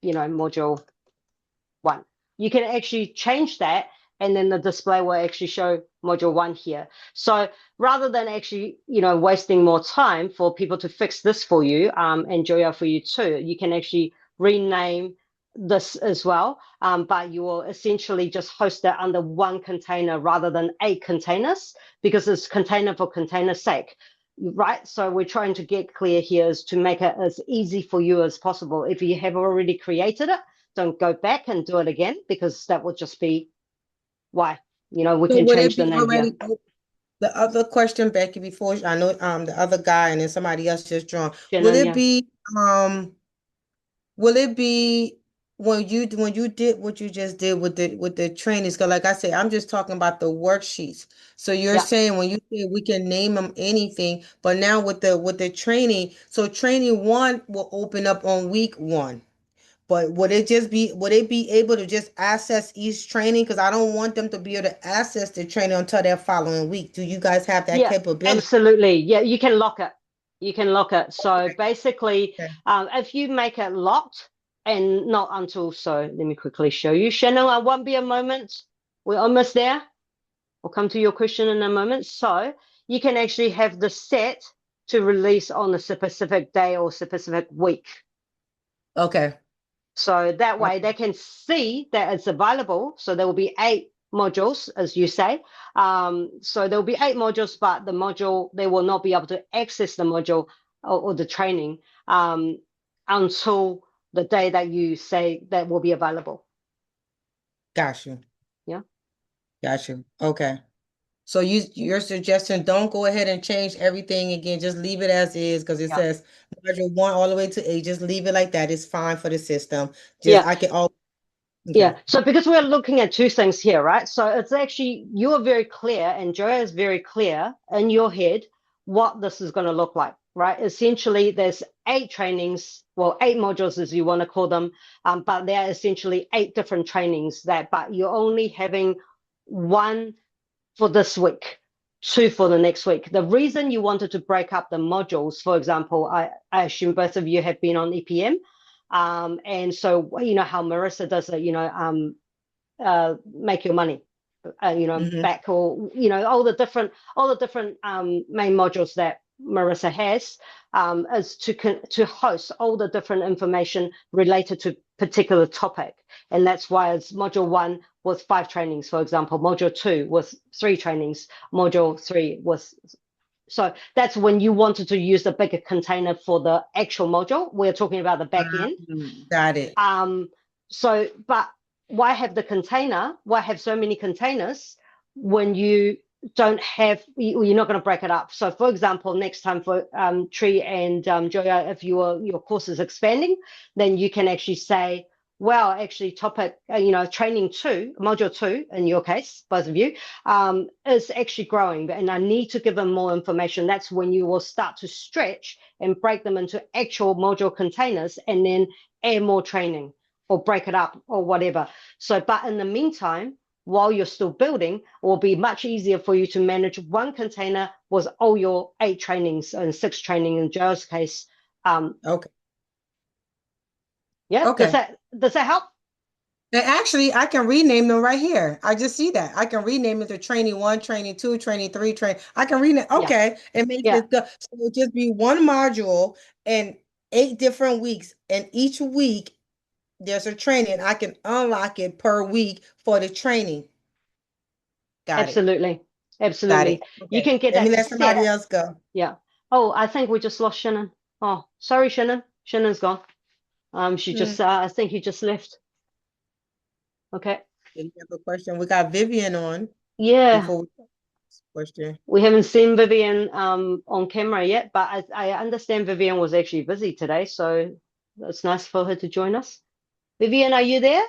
module 1. You can actually change that, and then the display will actually show module 1 here. So rather than actually, wasting more time for people to fix this for you, and Joya for you too, you can actually rename this as well. But you will essentially just host that under 1 container rather than 8 containers, because it's container for container's sake. right? So we're trying to get clear here is to make it as easy for you as possible. If you have already created it, don't go back and do it again, because that would just be why. You know, we So can would change it the be name here. already? The other question, Becky, before I know the other guy and then somebody else just joined. Will Shannon, it yeah. be will it be when you did what you just did with the trainings? Because like I said, I'm just talking about the worksheets. So you're Yeah. saying when you say we can name them anything, but now with the training, so training 1 will open up on week 1. But would it be able to just access each training? Because I don't want them to be able to access the training until their following week. Do you guys have that Yeah, capability? absolutely. Yeah, you can lock it. You can lock it. So Okay. basically, Okay. if you make it locked and not until, so let me quickly show you. Shannon, I won't be a moment. We're almost there. We'll come to your question in a moment. So you can actually have the set to release on a specific day or specific week. Okay. So that way they can see that it's available. So there will be 8 modules, as you say. So there will be 8 modules, but the module, they will not be able to access the module or the training until the day that you say that will be available. Got you. Yeah. Got you. Okay. So you're suggesting don't go ahead and change everything again. Just leave it as is because it Yeah. says module 1 all the way to 8. Just leave it like that. It's fine for the system. Just Yeah. I can all. Okay. Yeah. So because we're looking at 2 things here, right? So it's actually, you are very clear and Joya is very clear in your head what this is going to look like, right? Essentially, there's 8 trainings, well, 8 modules as you want to call them, but they're essentially 8 different trainings but you're only having 1 for this week, 2 for the next week. The reason you wanted to break up the modules, for example, I assume both of you have been on EPM. And so, you know, how Marissa does it, you know, make your money, you know, back, or, you know, all the different main modules that Marissa has is to host all the different information related to particular topic. And that's why it's module 1 with 5 trainings, for example, module 2 with 3 trainings, module 3 with. So that's when you wanted to use the bigger container for the actual module. We're talking about the back end. Got it. So, but why have the container? Why have so many containers when you don't have, you're not going to break it up? So, for example, next time for Tree and Joya, if your course is expanding, then you can actually say, well, actually, topic, you know, training 2, module 2, in your case, both of you, is actually growing, and I need to give them more information. That's when you will start to stretch and break them into actual module containers, and then add more training or break it up or whatever. So, but in the meantime, while you're still building, it will be much easier for you to manage 1 container with all your 8 trainings and 6 training in Joe's case. Okay. Yeah. Okay. Does that help? And actually, I can rename them right here. I just see that. I can rename it to training 1, training 2, training 3, I can rename. Okay. And make Yeah. it so it'll just be 1 module and 8 different weeks. And each week there's a training. I can unlock it per week for the training. Got it. Absolutely. Got Absolutely. it. You Okay. can get Let me that let somebody set. else go. Yeah. Oh, I think we just lost Shannon. Oh, sorry, Shannon. Shannon's gone. She just, I think he just left. Okay. Did you have a question? We got Vivian on Yeah. before we question. We haven't seen Vivian on camera yet, but I understand Vivian was actually busy today, so it's nice for her to join us. Vivian, are you there?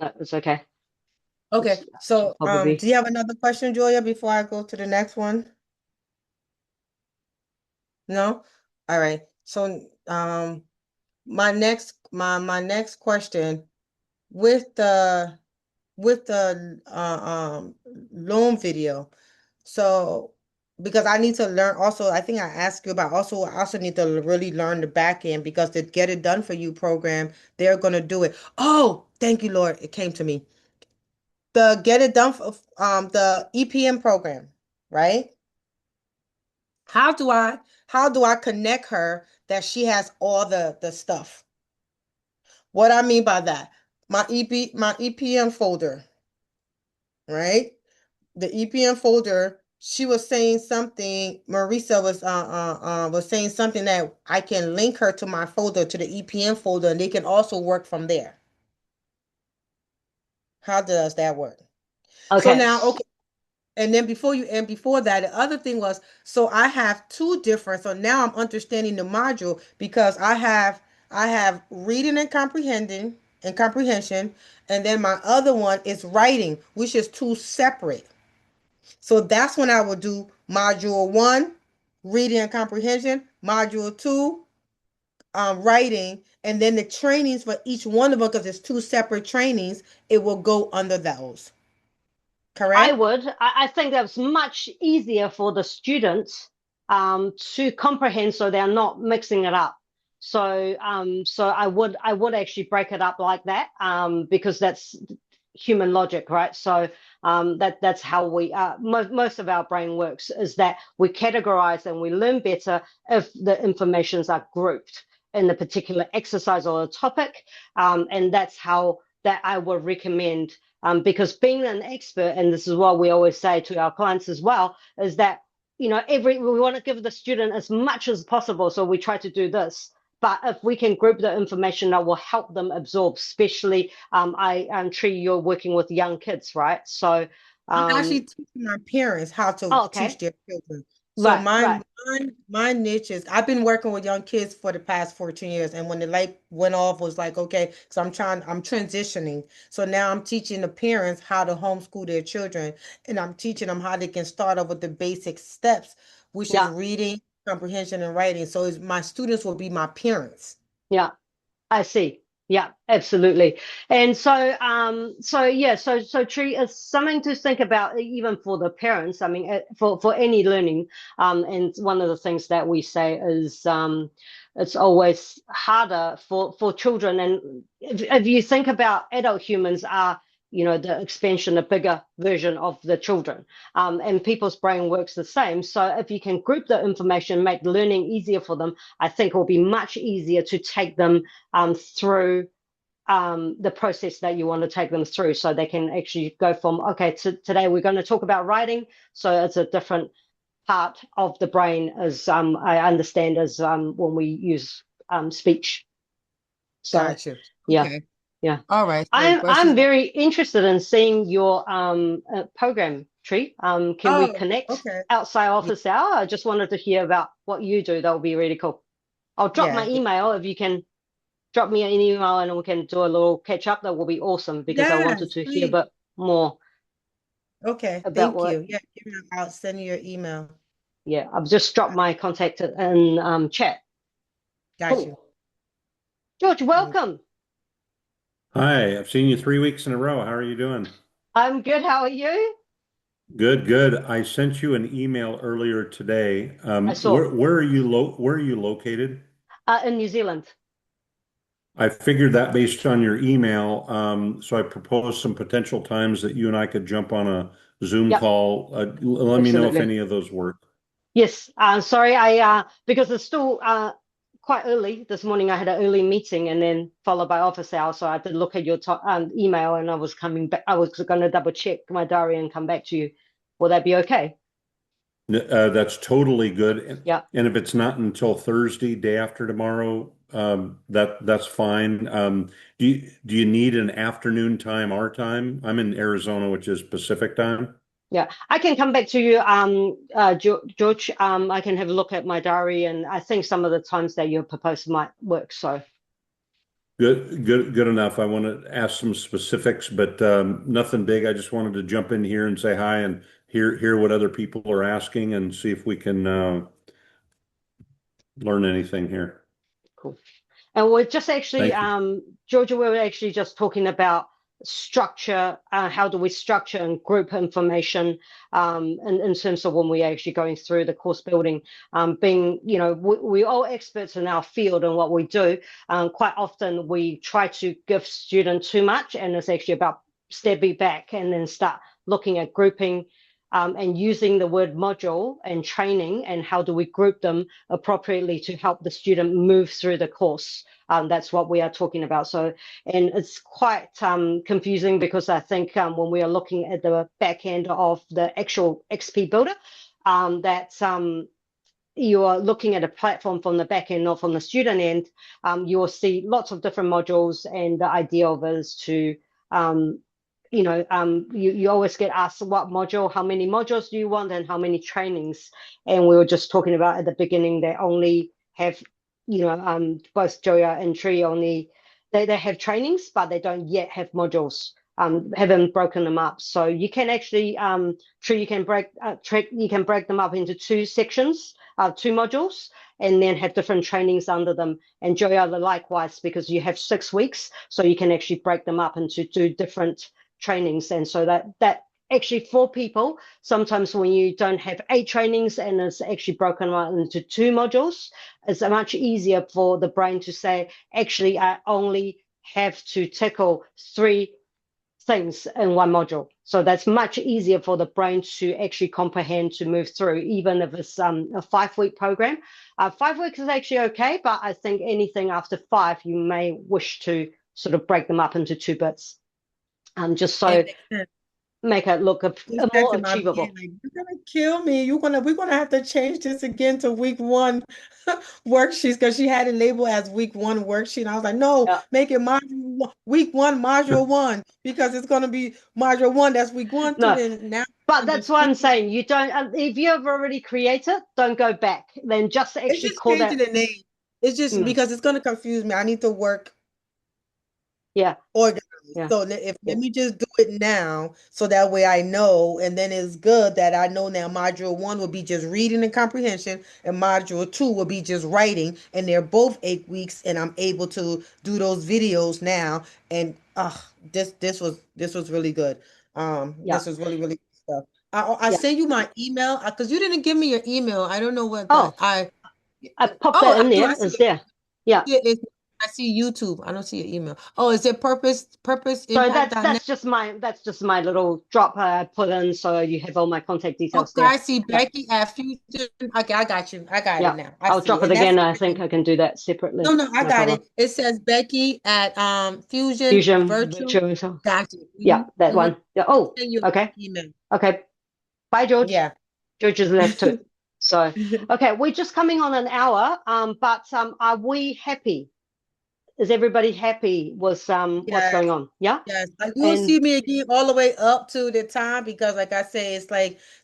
No, it's okay. Okay. So Probably. do you have another question, Julia, before I go to the next one? No? All right. So my next question with the loan video. So because I need to learn also, I think I asked you about also I also need to really learn the back end because the Get It Done For You program, they're gonna do it. Oh, thank you, Lord. It came to me. The Get It Done for the EPM program, right? How do I connect her that she has all the stuff? What I mean by that, my EPM folder, right? the EPM folder, she was saying something, Marisa was saying something that I can link her to my folder, to the EPM folder, and they can also work from there. How does that work? So Okay. now, okay. And then before that, the other thing was, so I have two different, so now I'm understanding the module because I have reading and comprehension, and then my other one is writing, which is two separate. So that's when I will do module 1, reading and comprehension, module 2, writing, and then the trainings for each one of them, because it's two separate trainings, it will go under those. Correct? I think that's much easier for the students to comprehend, so they're not mixing it up. So so I would actually break it up like that, because that's human logic, right? So that's how we most of our brain works, is that we categorize and we learn better if the informations are grouped in the particular exercise or a topic, and that's how that I would recommend. Because being an expert, and this is what we always say to our clients as well, is that, you know, we want to give the student as much as possible. So we try to do this. But if we can group the information, that will help them absorb, especially I'm sure you're working with young kids, right? So I'm actually teaching my parents how to okay. teach their children. So Right. my niche is, I've been working with young kids for the past 14 years. And when the light went off, was like, okay, so I'm transitioning. So now I'm teaching the parents how to homeschool their children. And I'm teaching them how they can start off with the basic steps, which is Yeah. reading, comprehension, and writing. So my students will be my parents. Yeah. I see. Yeah, absolutely. And so, so Tree is something to think about, even for the parents. I mean, for any learning. And one of the things that we say is, it's always harder for children. And if you think about adult humans are, you know, the expansion, a bigger version of the children, and people's brain works the same. So if you can group the information, make learning easier for them, I think it will be much easier to take them through the process that you want to take them through, so they can actually go from, okay, today we're going to talk about writing. So it's a different part of the brain, as I understand, as when we use speech. So Gotcha. yeah. Okay. Yeah. All right. So I'm very interested in seeing your program, Tree. Can we Oh, connect okay. outside Yeah. office hour? I just wanted to hear about what you do. That would be really cool. I'll drop my Yeah. email. If you can drop me an email and we can do a little catch up, that will be awesome, because I wanted Yes, to hear a please. bit more Okay, about thank what. you. Yeah, I'll send you your email. Yeah, I've just dropped my contact in chat. Got you. Cool. George, welcome. Hi, I've seen you 3 weeks in a row. How are you doing? I'm good. How are you? Good, good. I sent you an email earlier today. I saw. Where are you located? In New Zealand. I figured that based on your email. So I proposed some potential times that you and I could jump on a Zoom Yep, call. Let me know if absolutely. any of those work. Yes. Sorry, I because it's still quite early this morning. I had an early meeting and then followed by office hours. So I did look at your email, and I was coming back. I was going to double check my diary and come back to you. Will that be okay? That's totally good. Yeah. And if it's not until Thursday, day after tomorrow, that's fine. Do you need an afternoon time, our time? I'm in Arizona, which is Pacific time. Yeah, I can come back to you, George. I can have a look at my diary, and I think some of the times that you proposed might work. So Good enough. I want to ask some specifics, but nothing big. I just wanted to jump in here and say hi and hear what other people are asking and see if we can learn anything here. cool. And we're just actually, Thank you. Georgia, we were actually just talking about structure. How do we structure and group information in terms of when we're actually going through the course building? Being, you know, we're all experts in our field and what we do. Quite often we try to give students too much, and it's actually about stepping back and then start looking at grouping and using the word module and training and how do we group them appropriately to help the student move through the course. That's what we are talking about. So, and it's quite confusing because I think when we are looking at the back end of the actual XP Builder, you are looking at a platform from the back end, not from the student end, you will see lots of different modules, and the idea of it is to, you always get asked what module, how many modules do you want, and how many trainings. And we were just talking about at the beginning, they only have, both Joya and Tree only, they have trainings, but they don't yet have modules. Haven't broken them up. So you can actually, Tree, you can break them up into 2 sections, 2 modules, and then have different trainings under them. And Joya, likewise, because you have 6 weeks, so you can actually break them up into 2 different trainings. And so that actually, for people, sometimes when you don't have 8 trainings and it's actually broken out into 2 modules, it's much easier for the brain to say, actually, I only have to tackle 3 things in 1 module. So that's much easier for the brain to actually comprehend, to move through, even if it's a 5-week program. 5 weeks is actually okay, but I think anything after 5, you may wish to sort of break them up into 2 bits, just so make it look more achievable. Like, you're gonna kill me. We're gonna have to change this again to week 1 worksheets, because she had it labeled as week 1 worksheet. I was like, no, make it week 1 module 1, because it's gonna be module 1. That's week 1. No, then now. But that's what I'm saying. You don't, if you have already created, don't go back. Then just actually It's just call that. changing the name. It's just because it's gonna confuse me. I need to work. Yeah. Organized. Yeah. So let me just do it now, so that way I know, and then it's good that I know now module 1 will be just reading and comprehension, and module 2 will be just writing, and they're both 8 weeks, and I'm able to do those videos now. And this was really good. This was really good stuff. I sent you my email because you didn't give me your email. I don't know what I popped that in there. It's there. Yeah. I see YouTube. I don't see your email. Oh, is it purpose So that's just my little drop I put in, so you have all my contact details there. I see Becky at Fusion. Okay, I got you. I got it now. I'll drop it again. I think I can do that separately. No, I got it. It says Becky at Fusion Virtual. Got you. Yeah, that one. Yeah. Oh, okay. Email. Okay. Bye, George. Yeah. George is left too. So, okay, we're just coming on an hour. But are we happy? Is everybody happy with what's going on? Yeah. Yes. You'll see me again all the way up to the time, because like I say, it's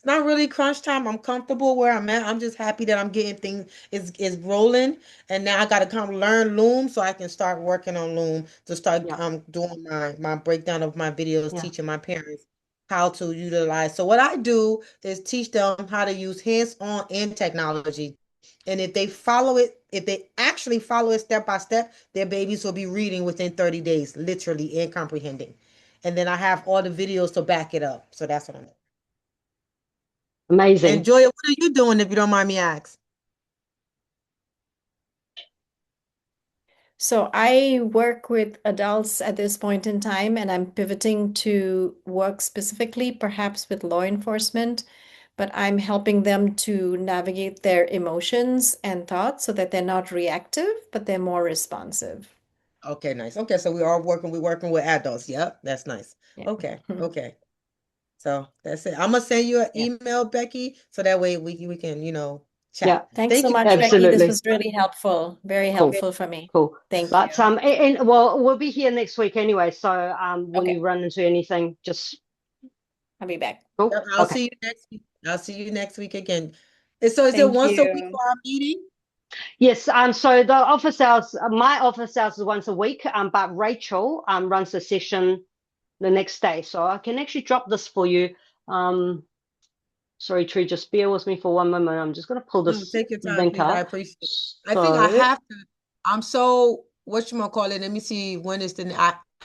not really crunch time. I'm comfortable where I'm at. I'm just happy that I'm getting things is rolling, and now I got to come learn Loom so I can start working on Loom to start doing my breakdown of my videos, teaching my parents how to utilize. So what I do is teach them how to use hands-on in technology. And if they actually follow it step by step, their babies will be reading within 30 days, literally, and comprehending. And then I have all the videos to back it up. So that's what I'm doing. Amazing. And Joya, what are you doing, if you don't mind me asking? So I work with adults at this point in time, and I'm pivoting to work specifically, perhaps with law enforcement, but I'm helping them to navigate their emotions and thoughts so that they're not reactive, but they're more responsive. Okay, nice. Okay, so we're working with adults. Yep, that's nice. Yeah. Okay. So that's it. I'm gonna send you an email, Becky, so that way we can, chat. Yeah. Thanks so much, Becky. This was really helpful. Very helpful for me. Cool. Thank you. And we'll be here next week anyway. So when you run into anything, I'll be back. Cool. Yep, I'll see you next week. I'll see you next week again. So is it once a week for our meeting? Yes. So the office hours, my office hours is once a week. But Rachel runs the session the next day. So I can actually drop this for you. Sorry, Tree, just bear with me for one moment. I'm just going to pull this take your time, link please. up. I appreciate it. I think I have to. I'm so, whatchamacallit, let me see when is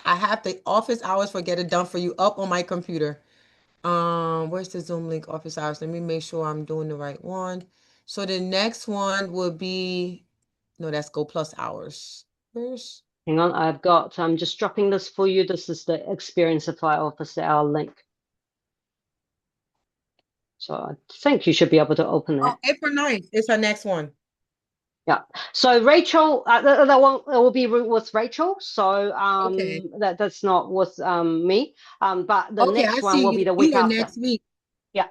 I have the office hours for Get It Done For You up on my computer. Where's the Zoom link office hours? Let me make sure I'm doing the right one. So the next one will be, no, that's Go Plus hours. Hang on, I'm just dropping this for you. This is the Experienceify office hour link. So I think you should be able to open Oh, that. April 9th is her next one. Yeah. So Rachel, that one it will be with Rachel. So Okay. that's not with me. But the Okay, next I one see will you. be the You week the after. next week. Yeah.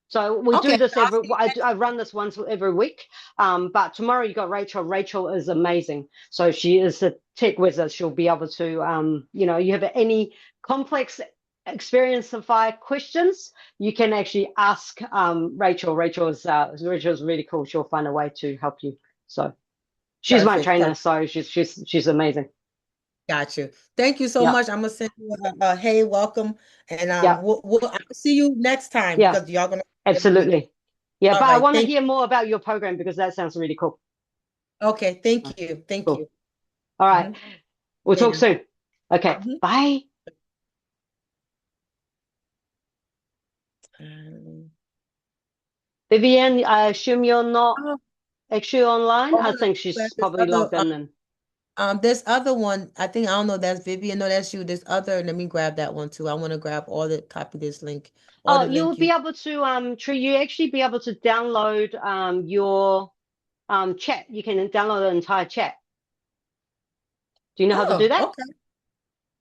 So we Okay, do this so I'll every. see you next I run this once every week. But tomorrow you got Rachel. Rachel is amazing. So she is a tech wizard. She'll be able to, you have any complex Experienceify questions, you can actually ask Rachel. Rachel's really cool. She'll find a way to help you. So she's my Perfect. trainer. So she's amazing. Got you. Thank you so Yeah. much. I'm gonna send you a hey, welcome, and Yeah. I'll see you next time Yeah. because y'all gonna Absolutely. Yeah, All but I right, want to thank hear more about your program because that sounds really cool. Okay, thank you. Thank Cool. you. All right. We'll talk Later. soon. Okay. Mhm. Bye. Vivian, I assume you're not Oh, actually online. I hold on. think she's There's probably logged in then. this other one, I don't know, that's Vivian. No, that's you. This other, let me grab that one too. I want to grab copy this link. All Oh, the you'll link be able to you actually be able to download your chat. You can download the entire chat. Do you know how to do that? Okay.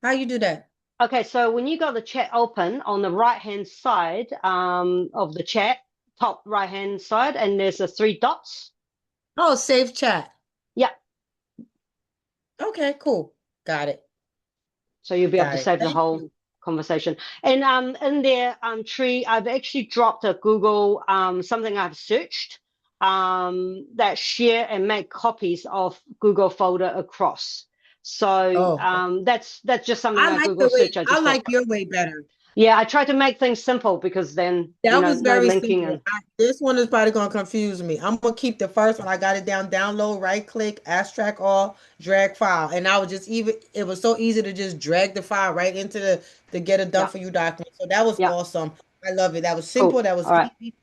How you do that? Okay, so when you got the chat open on the right-hand side of the chat, top right-hand side, and there's the three dots. Oh, save chat. Yeah. Okay, cool. Got it. So you'll be able Got to it. save the Thank whole you. conversation. And in their tree, I've actually dropped a Google something I've searched that share and make copies of Google folder across. So Oh, that's just something I Google search. I I just like thought, your way better. yeah, I try to make things simple because then That was no very linking simple. and This one is probably gonna confuse me. I'm gonna keep the first one. I got it down, download, right click, abstract all, drag file. And I was just it was so easy to just drag the file right into the get it done yeah, for you document. So that was yeah, awesome. I love it. That was simple, cool. that was All right, easy.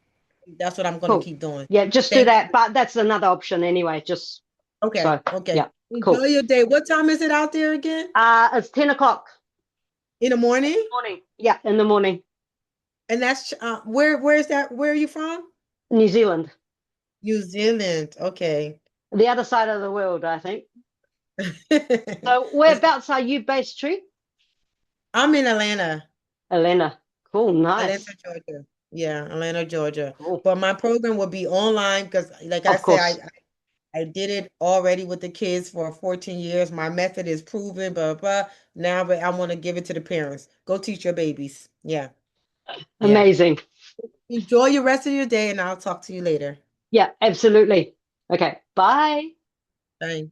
That's what I'm gonna cool. keep doing. Yeah, just do Thank that. you. But that's another option anyway. Just Okay, so okay. yeah, Enjoy cool. your day. What time is it out there again? It's 10 o'clock In the morning? morning. Yeah, in the morning. And that's where's that? Where are you from? New Zealand, New Zealand. Okay. the other side of the world, I think. So whereabouts are you based, Tree? I'm in Atlanta. Atlanta. Cool, nice. Atlanta, Georgia. Yeah, Atlanta, Georgia. Cool. But my program will be online because, like I Of said, course. I did it already with the kids for 14 years. My method is proven, blah, blah. Now, but I want to give it to the parents. Go teach your babies. Yeah, yeah. Amazing. Enjoy your rest of your day, and I'll talk to you later. Yeah, absolutely. Okay, bye. Bye.